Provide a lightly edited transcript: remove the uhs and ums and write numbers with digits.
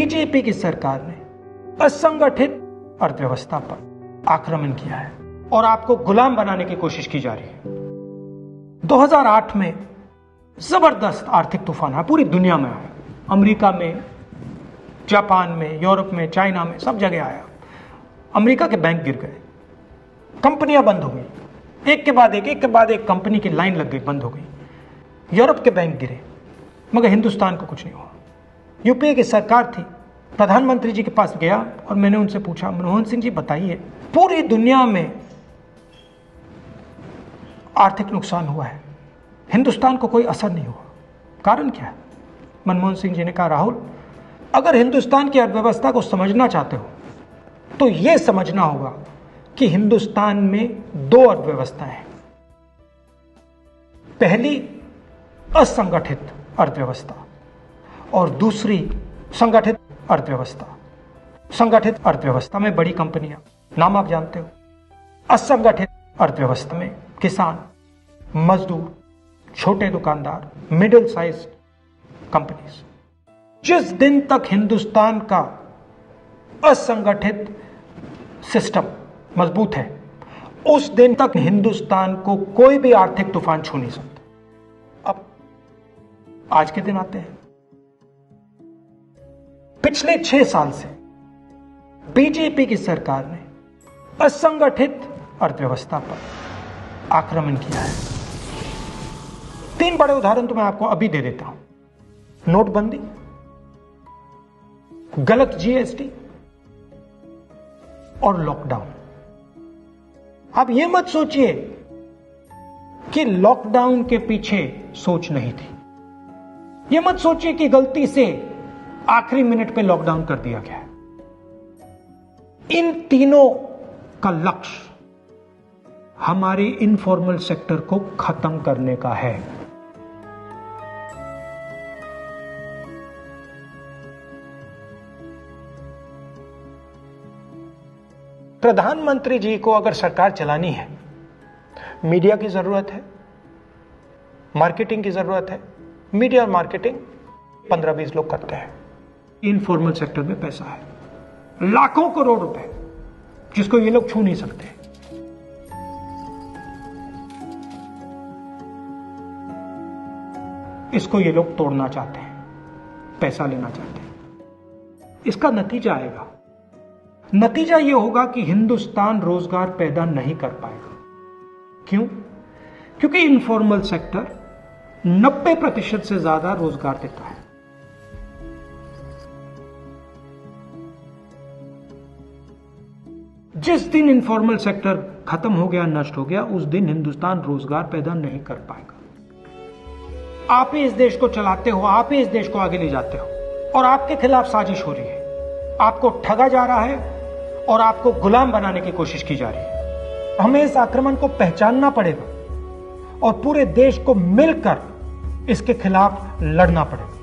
BJP की सरकार ने असंगठित अर्थव्यवस्था पर आक्रमण किया है और आपको गुलाम बनाने की कोशिश की जा रही है। 2008 में जबरदस्त आर्थिक तूफान आया, पूरी दुनिया में आया, अमेरिका में, जापान में, यूरोप में, चाइना में, सब जगह आया। अमेरिका के बैंक गिर गए, कंपनियां बंद हो गई, एक के बाद एक कंपनी की लाइन लग गई, बंद हो गई। यूरोप के बैंक गिरे, मगर हिंदुस्तान को कुछ नहीं हुआ। यूपीए की सरकार थी, प्रधानमंत्री जी के पास गया और मैंने उनसे पूछा, मनमोहन सिंह जी बताइए, पूरी दुनिया में आर्थिक नुकसान हुआ है, हिंदुस्तान को कोई असर नहीं हुआ, कारण क्या है? मनमोहन सिंह जी ने कहा, राहुल, अगर हिंदुस्तान की अर्थव्यवस्था को समझना चाहते हो तो यह समझना होगा कि हिंदुस्तान में दो अर्थव्यवस्थाएं हैं। पहली असंगठित अर्थव्यवस्था और दूसरी संगठित अर्थव्यवस्था। संगठित अर्थव्यवस्था में बड़ी कंपनियां, नाम आप जानते हो। असंगठित अर्थव्यवस्था में किसान, मजदूर, छोटे दुकानदार, मिडिल साइज कंपनीज। जिस दिन तक हिंदुस्तान का असंगठित सिस्टम मजबूत है, उस दिन तक हिंदुस्तान को कोई भी आर्थिक तूफान छू नहीं सकता। अब आज के दिन आते हैं। पिछले 6 साल से बीजेपी की सरकार ने असंगठित अर्थव्यवस्था पर आक्रमण किया है। 3 बड़े उदाहरण तो मैं आपको अभी दे देता हूं। नोटबंदी, गलत जीएसटी और लॉकडाउन। आप यह मत सोचिए कि लॉकडाउन के पीछे सोच नहीं थी। यह मत सोचिए कि गलती से आखिरी मिनट पे लॉकडाउन कर दिया गया है। इन तीनों का लक्ष्य हमारे इनफॉर्मल सेक्टर को खत्म करने का है। प्रधानमंत्री जी को अगर सरकार चलानी है, मीडिया की जरूरत है, मार्केटिंग की जरूरत है। मीडिया और मार्केटिंग 15-20 लोग करते हैं। इनफॉर्मल सेक्टर में पैसा है, लाखों करोड़ रुपए, जिसको ये लोग छू नहीं सकते। इसको ये लोग तोड़ना चाहते हैं, पैसा लेना चाहते हैं। इसका नतीजा आएगा। नतीजा यह होगा कि हिंदुस्तान रोजगार पैदा नहीं कर पाएगा। क्यों? क्योंकि इनफॉर्मल सेक्टर 90% से ज्यादा रोजगार देता है। जिस दिन इनफॉर्मल सेक्टर खत्म हो गया, नष्ट हो गया, उस दिन हिंदुस्तान रोजगार पैदा नहीं कर पाएगा। आप ही इस देश को चलाते हो, आप ही इस देश को आगे ले जाते हो, और आपके खिलाफ साजिश हो रही है। आपको ठगा जा रहा है और आपको गुलाम बनाने की कोशिश की जा रही है। हमें इस आक्रमण को पहचानना पड़ेगा और पूरे देश को मिलकर इसके खिलाफ लड़ना पड़ेगा।